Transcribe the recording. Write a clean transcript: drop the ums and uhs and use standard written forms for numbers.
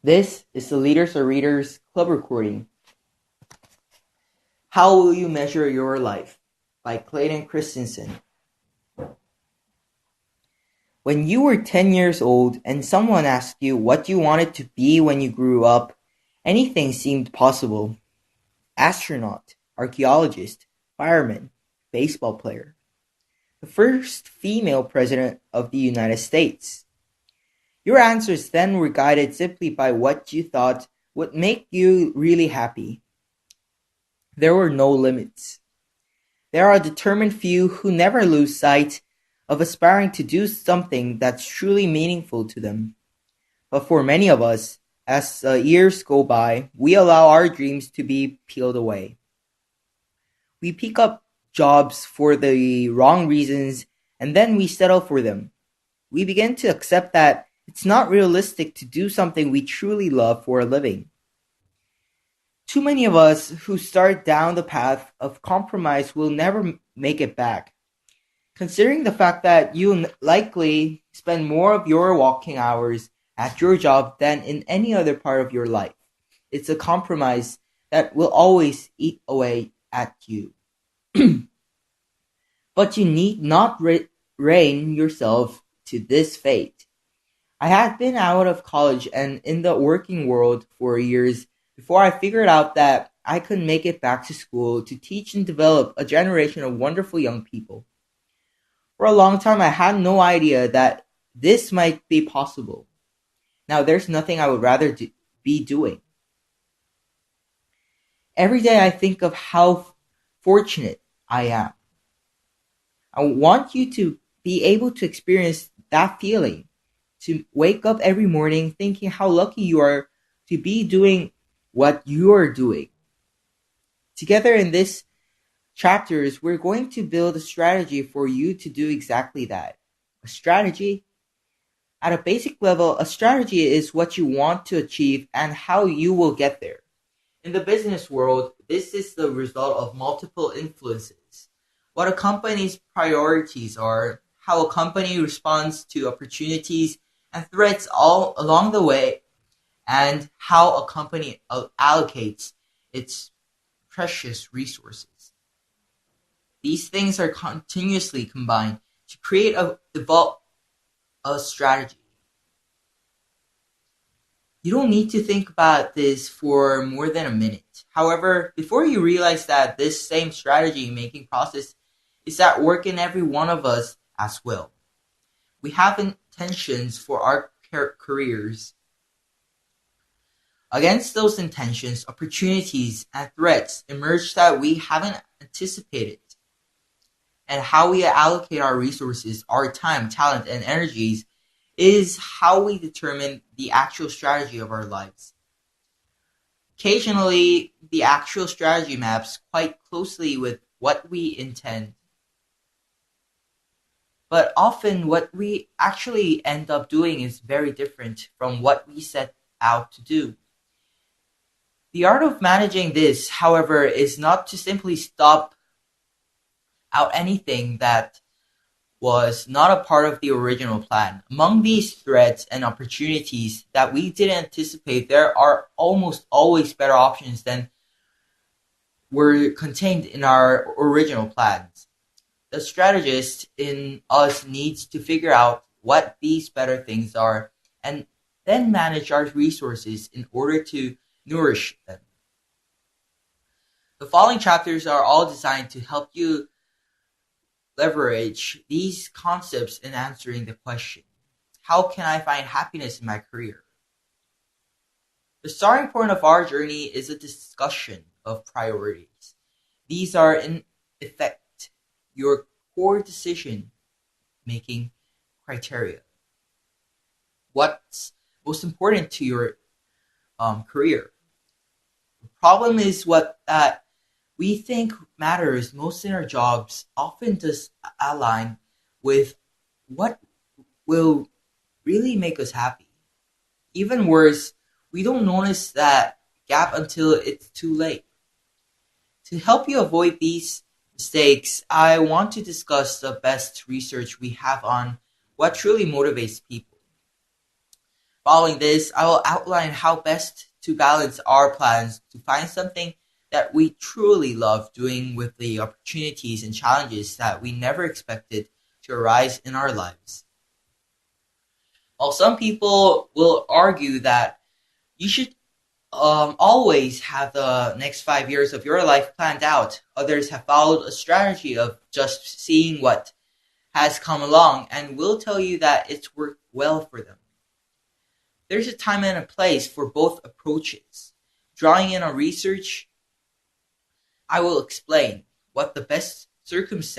This is the Leaders or Readers Club recording. How Will You Measure Your Life? By Clayton Christensen. When you were 10 years old and someone asked you what you wanted to be when you grew up, anything seemed possible. Astronaut, archaeologist, fireman, baseball player. The first female president of the United States. Your answers then were guided simply by what you thought would make you really happy. There were no limits. There are a determined few who never lose sight of aspiring to do something that's truly meaningful to them. But for many of us, as years go by, we allow our dreams to be peeled away. We pick up jobs for the wrong reasons and then we settle for them. We begin to accept that it's not realistic to do something we truly love for a living. Too many of us who start down the path of compromise will never make it back. Considering the fact that you'll likely spend more of your walking hours at your job than in any other part of your life, it's a compromise that will always eat away at you. But you need not rein yourself to this fate. I had been out of college and in the working world for years before I figured out that I could make it back to school to teach and develop a generation of wonderful young people. For a long time, I had no idea that this might be possible. Now, there's nothing I would rather be doing. Every day I think of how fortunate I am. I want you to be able to experience that feeling. To wake up every morning thinking how lucky you are to be doing what you're doing. Together in this chapters, we're going to build a strategy for you to do exactly that. A strategy? At a basic level, a strategy is what you want to achieve and how you will get there. In the business world, this is the result of multiple influences. What a company's priorities are, how a company responds to opportunities and threats all along the way, and how a company allocates its precious resources. These things are continuously combined to create a strategy. You don't need to think about this for more than a minute. However, before you realize that this same strategy making process is at work in every one of us as well. We have intentions for our careers. Against those intentions, opportunities and threats emerge that we haven't anticipated. And how we allocate our resources, our time, talent, and energies is how we determine the actual strategy of our lives. Occasionally, the actual strategy maps quite closely with what we intend. But often what we actually end up doing is very different from what we set out to do. The art of managing this, however, is not to simply stop out anything that was not a part of the original plan. Among these threats and opportunities that we didn't anticipate, there are almost always better options than were contained in our original plans. The strategist in us needs to figure out what these better things are and then manage our resources in order to nourish them. The following chapters are all designed to help you leverage these concepts in answering the question, how can I find happiness in my career? The starting point of our journey is a discussion of priorities. These are in effect your core decision-making criteria. What's most important to your career? The problem is what that we think matters most in our jobs often does align with what will really make us happy. Even worse, we don't notice that gap until it's too late. To help you avoid these mistakes, I want to discuss the best research we have on what truly motivates people. Following this, I will outline how best to balance our plans to find something that we truly love doing with the opportunities and challenges that we never expected to arise in our lives. While some people will argue that you should always have the next 5 years of your life planned out, others have followed a strategy of just seeing what has come along and will tell you that it's worked well for them. There's a time and a place for both approaches. Drawing in on research, I will explain what the best circumstance